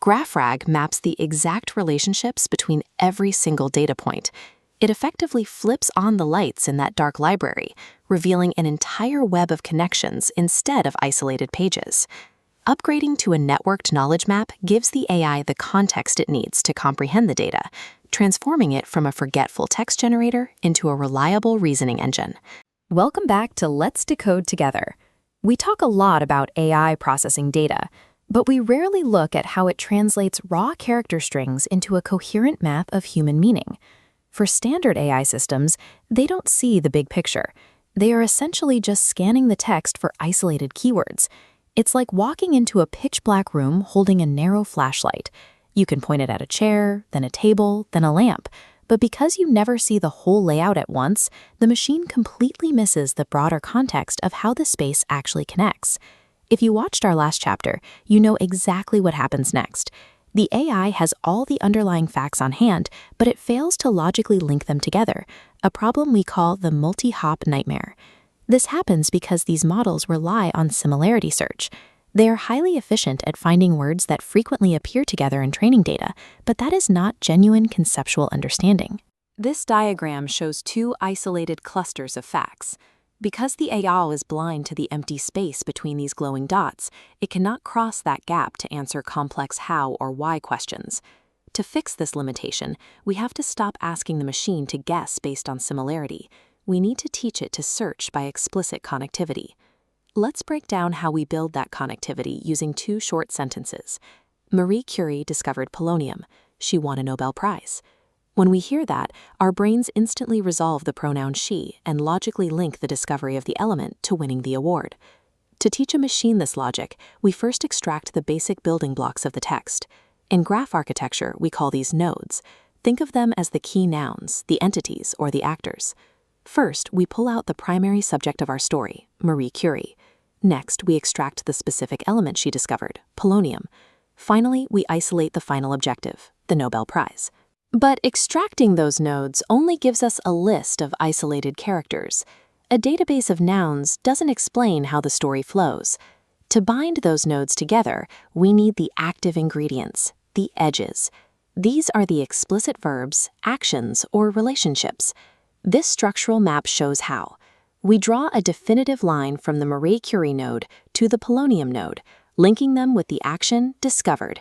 GraphRAG maps the exact relationships between every single data point. It effectively flips on the lights in that dark library, revealing an entire web of connections instead of isolated pages. Upgrading to a networked knowledge map gives the AI the context it needs to comprehend the data, transforming it from a forgetful text generator into a reliable reasoning engine. Welcome back to Let's Decode Together. We talk a lot about AI processing data, but we rarely look at how it translates raw character strings into a coherent map of human meaning. For standard AI systems, they don't see the big picture. They are essentially just scanning the text for isolated keywords. It's like walking into a pitch-black room holding a narrow flashlight. You can point it at a chair, then a table, then a lamp. But because you never see the whole layout at once, the machine completely misses the broader context of how the space actually connects. If you watched our last chapter, you know exactly what happens next. The AI has all the underlying facts on hand, but it fails to logically link them together, a problem we call the multi-hop nightmare. This happens because these models rely on similarity search. They are highly efficient at finding words that frequently appear together in training data, but that is not genuine conceptual understanding. This diagram shows two isolated clusters of facts. Because the AI is blind to the empty space between these glowing dots, it cannot cross that gap to answer complex how or why questions. To fix this limitation, we have to stop asking the machine to guess based on similarity. We need to teach it to search by explicit connectivity. Let's break down how we build that connectivity using two short sentences. Marie Curie discovered polonium. She won a Nobel Prize. When we hear that, our brains instantly resolve the pronoun she and logically link the discovery of the element to winning the award. To teach a machine this logic, we first extract the basic building blocks of the text. In graph architecture, we call these nodes. Think of them as the key nouns, the entities, or the actors. First, we pull out the primary subject of our story, Marie Curie. Next, we extract the specific element she discovered, polonium. Finally, we isolate the final objective, the Nobel Prize. But extracting those nodes only gives us a list of isolated characters. A database of nouns doesn't explain how the story flows. To bind those nodes together, we need the active ingredients, the edges. These are the explicit verbs, actions, or relationships. This structural map shows how. We draw a definitive line from the Marie Curie node to the polonium node, linking them with the action discovered.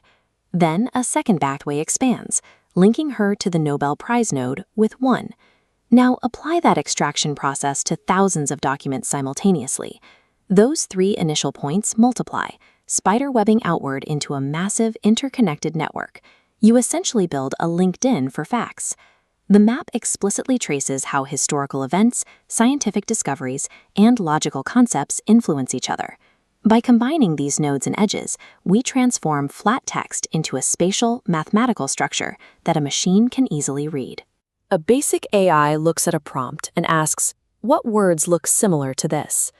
Then a second pathway expands, linking her to the Nobel Prize node with 1. Now apply that extraction process to thousands of documents simultaneously. Those 3 initial points multiply, spider-webbing outward into a massive interconnected network. You essentially build a LinkedIn for facts. The map explicitly traces how historical events, scientific discoveries, and logical concepts influence each other. By combining these nodes and edges, we transform flat text into a spatial, mathematical structure that a machine can easily read. A basic AI looks at a prompt and asks, "What words look similar to this?"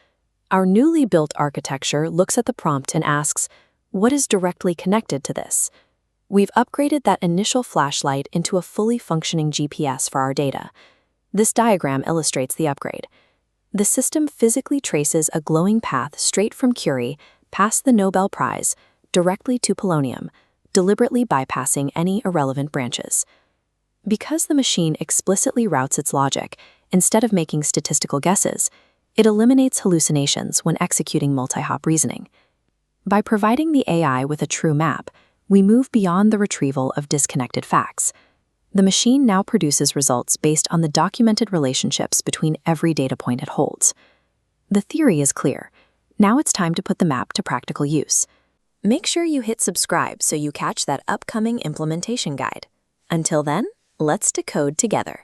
Our newly built architecture looks at the prompt and asks, "What is directly connected to this?" We've upgraded that initial flashlight into a fully functioning GPS for our data. This diagram illustrates the upgrade. The system physically traces a glowing path straight from Curie, past the Nobel Prize, directly to polonium, deliberately bypassing any irrelevant branches. Because the machine explicitly routes its logic, instead of making statistical guesses, it eliminates hallucinations when executing multi-hop reasoning. By providing the AI with a true map, we move beyond the retrieval of disconnected facts. The machine now produces results based on the documented relationships between every data point it holds. The theory is clear. Now it's time to put the map to practical use. Make sure you hit subscribe so you catch that upcoming implementation guide. Until then, let's decode together.